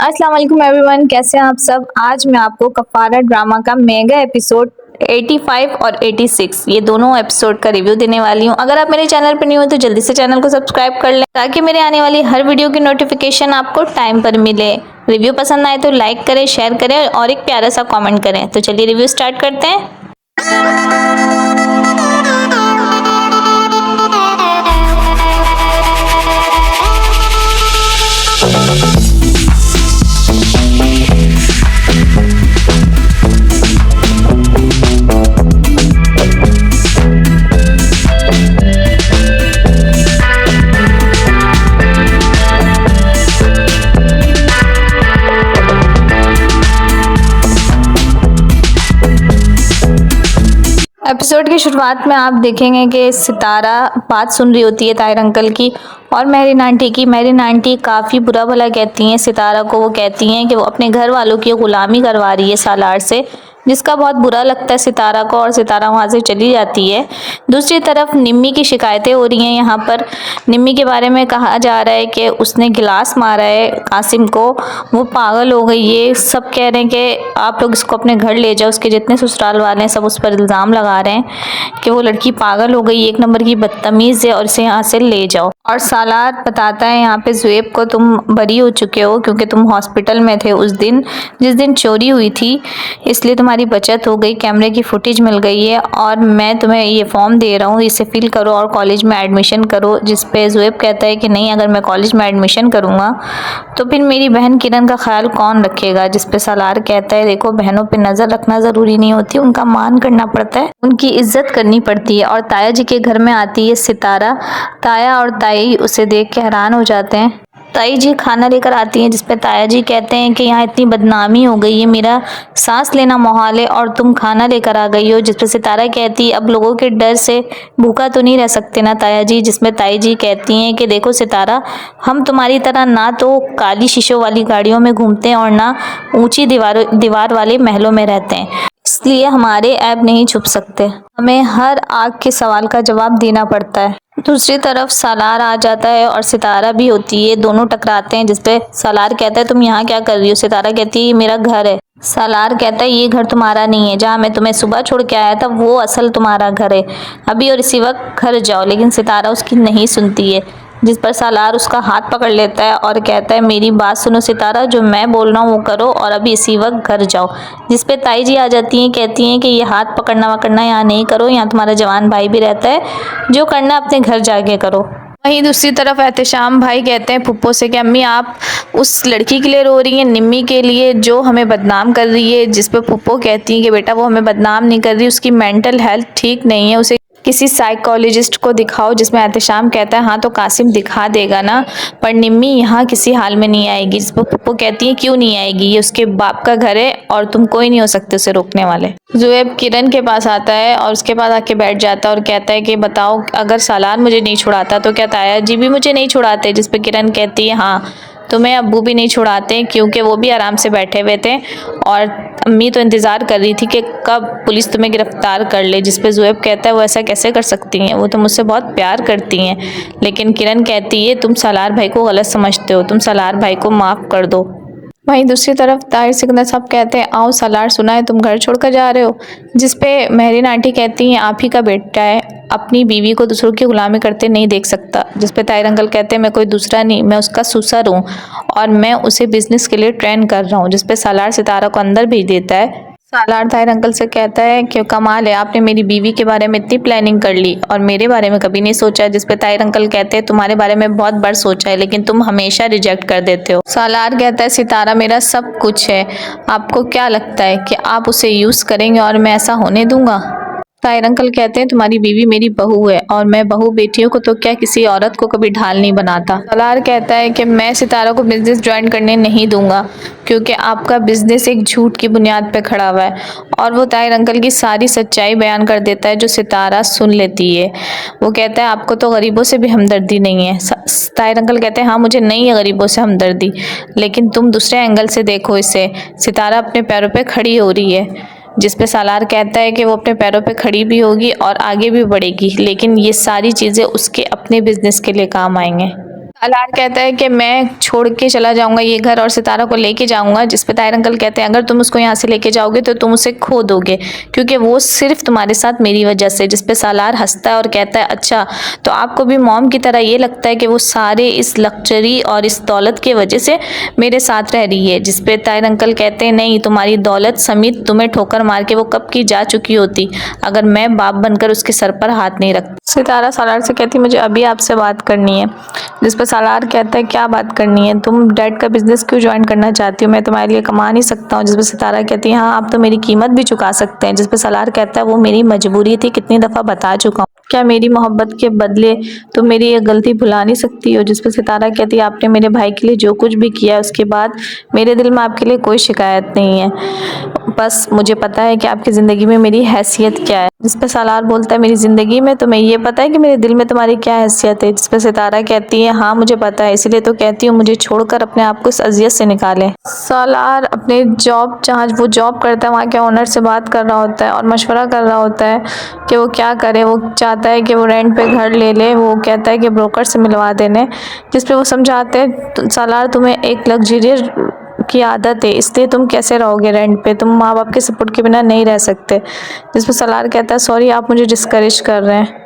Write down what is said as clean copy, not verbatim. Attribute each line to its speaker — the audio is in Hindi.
Speaker 1: अस्सलाम वालेकुम एवरीवन, कैसे हैं आप सब। आज मैं आपको कफारा ड्रामा का मेगा एपिसोड 85 और 86 ये दोनों एपिसोड का रिव्यू देने वाली हूँ। अगर आप मेरे चैनल पर न्यू हो तो जल्दी से चैनल को सब्सक्राइब कर लें ताकि मेरे आने वाली हर वीडियो की नोटिफिकेशन आपको टाइम पर मिले। रिव्यू पसंद आए तो लाइक करें, शेयर करें और एक प्यारा सा कॉमेंट करें। तो चलिए रिव्यू स्टार्ट करते हैं। एपिसोड की शुरुआत में आप देखेंगे कि सितारा बात सुन रही होती है ताहिर अंकल की और मेहरीन आंटी की। मेहरीन आंटी काफ़ी बुरा भला कहती हैं सितारा को। वो कहती हैं कि वो अपने घर वालों की गुलामी करवा रही है सालार से, जिसका बहुत बुरा लगता है सितारा को और सितारा वहाँ से चली जाती है। दूसरी तरफ निम्मी की शिकायतें हो रही हैं। यहाँ पर निम्मी के बारे में कहा जा रहा है कि उसने गिलास मारा है कासिम को, वो पागल हो गई है। सब कह रहे हैं कि आप लोग इसको अपने घर ले जाओ। उसके जितने ससुराल वाले हैं सब उस पर इल्ज़ाम लगा रहे हैं कि वो लड़की पागल हो गई, एक नंबर की बदतमीज़ है और इसे यहाँ से ले जाओ। और सालार बताता है यहाँ पे ज़ुएब को तुम बरी हो चुके हो क्योंकि तुम हॉस्पिटल में थे उस दिन जिस दिन चोरी हुई थी, इसलिए तुम्हारी बचत हो गई, कैमरे की फुटेज मिल गई है और मैं तुम्हें ये फॉर्म दे रहा हूँ, इसे फिल करो और कॉलेज में एडमिशन करो। जिस पे ज़ुएब कहता है कि नहीं, अगर मैं कॉलेज में एडमिशन करूँगा तो फिर मेरी बहन किरण का ख्याल कौन रखेगा। जिस पे सालार कहता है देखो, बहनों पे नज़र रखना ज़रूरी नहीं होती, उनका मान करना पड़ता है, उनकी इज्जत करनी पड़ती है। और ताया जी के घर में आती है सितारा। ताया और ताई उसे देख के हैरान हो जाते हैं। ताई जी खाना लेकर आती हैं जिसपे ताया जी कहते हैं कि यहाँ इतनी बदनामी हो गई है, मेरा सांस लेना मुहाल है और तुम खाना लेकर आ गई हो। जिसपे सितारा कहती है अब लोगों के डर से भूखा तो नहीं रह सकते ना ताया जी। जिसमें ताई जी कहती हैं कि देखो सितारा, हम तुम्हारी तरह ना तो काली शीशों वाली गाड़ियों में घूमते हैं और ना ऊंची दीवार वाले महलों में रहते हैं, इसलिए हमारे ऐब नहीं छुप सकते, हमें हर आग के सवाल का जवाब देना पड़ता है। दूसरी तरफ सालार आ जाता है और सितारा भी होती है, दोनों टकराते हैं। जिसपे सालार कहता है तुम यहाँ क्या कर रही हो। सितारा कहती है ये मेरा घर है। सालार कहता है ये घर तुम्हारा नहीं है, जहाँ मैं तुम्हें सुबह छोड़ के आया था वो असल तुम्हारा घर है, अभी और इसी वक्त घर जाओ। लेकिन सितारा उसकी नहीं सुनती है। जिस पर सालार उसका हाथ पकड़ लेता है और कहता है मेरी बात सुनो सितारा, जो मैं बोल रहा हूँ वो करो और अभी इसी वक्त घर जाओ। जिस पे ताई जी आ जाती हैं, कहती हैं कि ये हाथ पकड़ना वकड़ना यहाँ नहीं करो, यहाँ तुम्हारा जवान भाई भी रहता है, जो करना अपने घर जाके करो। वहीं दूसरी तरफ एहतशाम भाई कहते हैं फुप्पो से कि अम्मी आप उस लड़की के लिए रो रही हैं, निम्मी के लिए, जो हमें बदनाम कर रही है। जिस पर फुप्पो कहती हैं कि बेटा वो हमें बदनाम नहीं कर रही, उसकी मेंटल हेल्थ ठीक नहीं है, उसे किसी साइकोलॉजिस्ट को दिखाओ। जिसमें एहतशाम कहता है हाँ तो कासिम दिखा देगा ना, पर निम्मी यहाँ किसी हाल में नहीं आएगी। जिस पर पप्पू कहती है क्यों नहीं आएगी, ये उसके बाप का घर है और तुम कोई नहीं हो सकते उसे रोकने वाले। ज़ुएब किरण के पास आता है और उसके पास आके बैठ जाता है और कहता है कि बताओ अगर सालार मुझे नहीं छुड़ाता तो क्या ताया जी भी मुझे नहीं छुड़ाते। जिस पर किरण कहती है हाँ तुम्हें अब्बू भी नहीं छुड़ाते क्योंकि वो भी आराम से बैठे हुए थे और अम्मी तो इंतज़ार कर रही थी कि कब पुलिस तुम्हें गिरफ्तार कर ले। जिस पे ज़ुएब कहता है वो ऐसा कैसे कर सकती हैं, वो तो मुझसे बहुत प्यार करती हैं। लेकिन किरण कहती है तुम सालार भाई को गलत समझते हो, तुम सालार भाई को माफ़ कर दो। वहीं दूसरी तरफ ताहिर सिकंदर साहब कहते हैं आओ सालार, सुना है तुम घर छोड़कर जा रहे हो। जिस पे मेहरीन आंटी कहती हैं आप ही का बेटा है, अपनी बीवी को दूसरों की गुलामी करते नहीं देख सकता। जिस पे ताहिर अंकल कहते हैं मैं कोई दूसरा नहीं, मैं उसका सुसर हूँ और मैं उसे बिजनेस के लिए ट्रेन कर रहा हूँ। जिस पे सालार सितारा को अंदर भेज देता है। सालार ताहिर अंकल से कहता है कि कमाल है, आपने मेरी बीवी के बारे में इतनी प्लानिंग कर ली और मेरे बारे में कभी नहीं सोचा। जिस पे ताहिर अंकल कहते हैं तुम्हारे बारे में बहुत बार सोचा है लेकिन तुम हमेशा रिजेक्ट कर देते हो। सालार कहता है सितारा मेरा सब कुछ है, आपको क्या लगता है कि आप उसे यूज़ करेंगे और मैं ऐसा होने दूंगा। ताहिर अंकल कहते हैं तुम्हारी बीवी मेरी बहू है और मैं बहू बेटियों को तो क्या किसी औरत को कभी ढाल नहीं बनाता। सालार कहता है कि मैं सितारा को बिजनेस ज्वाइन करने नहीं दूंगा क्योंकि आपका बिजनेस एक झूठ की बुनियाद पे खड़ा हुआ है। और वो ताहिर अंकल की सारी सच्चाई बयान कर देता है जो सितारा सुन लेती है। वो कहता है आपको तो गरीबों से भी हमदर्दी नहीं है। ताहिर अंकल कहते हैं हाँ मुझे नहीं है गरीबों से हमदर्दी, लेकिन तुम दूसरे एंगल से देखो इसे, सितारा अपने पैरों पे खड़ी हो रही है। जिस पे सालार कहता है कि वो अपने पैरों पे खड़ी भी होगी और आगे भी बढ़ेगी, लेकिन ये सारी चीज़ें उसके अपने बिजनेस के लिए काम आएंगे। अलार कहता है कि मैं छोड़ के चला जाऊंगा ये घर और सितारा को लेके जाऊंगा, जिस पे ताहिर अंकल कहते हैं अगर तुम उसको यहाँ से लेके जाओगे तो तुम उसे खो दोगे, क्योंकि वो सिर्फ तुम्हारे साथ मेरी वजह से। जिस पे सालार हंसता है और कहता है अच्छा, तो आपको भी मॉम की तरह ये लगता है कि वो सारे इस लग्जरी और इस दौलत की वजह से मेरे साथ रह रही है। जिस पे ताहिर अंकल कहते हैं नहीं, तुम्हारी दौलत समेत तुम्हें ठोकर मार के वो कब की जा चुकी होती अगर मैं बाप बनकर उसके सर पर हाथ नहीं रखता। सितारा सालार से कहती मुझे अभी आपसे बात करनी है। जिस पर सालार कहता है क्या बात करनी है, तुम डैड का बिजनेस क्यों ज्वाइन करना चाहती हो, मैं तुम्हारे लिए कमा नहीं सकता हूँ। जिस पर सितारा कहती है हाँ, आप तो मेरी कीमत भी चुका सकते हैं। जिस पर सालार कहता है वो मेरी मजबूरी थी, कितनी दफ़ा बता चुका हूँ, क्या मेरी मोहब्बत के बदले तुम मेरी ये गलती भुला नहीं सकती हो। जिस पर सितारा कहती है आपने मेरे भाई के लिए जो कुछ भी किया उसके बाद मेरे दिल में आपके लिए कोई शिकायत नहीं है, बस मुझे पता है कि आपकी ज़िंदगी में मेरी हैसियत क्या है। जिस पे सालार बोलता है मेरी ज़िंदगी में तुम्हें ये पता है कि मेरे दिल में तुम्हारी क्या हैसियत है। जिस पे सितारा कहती है हाँ मुझे पता है, इसलिए तो कहती हूँ मुझे छोड़कर अपने आप को इस अजियत से निकालें। सालार अपने जॉब, जहाँ वो जॉब करता है वहाँ के ओनर से बात कर रहा होता है और मशवरा कर रहा होता है कि वो क्या करे। वो चाहता है कि वो रेंट पे घर ले ले, वो कहता है कि ब्रोकर से मिलवा देने। जिस पे वो समझाते हैं सालार तुम्हें एक लग्जरियस की आदत है, इसलिए तुम कैसे रहोगे रेंट पे, तुम माँ बाप के सपोर्ट के बिना नहीं रह सकते। जिस पर सलार कहता है सॉरी, आप मुझे डिस्करेज कर रहे हैं।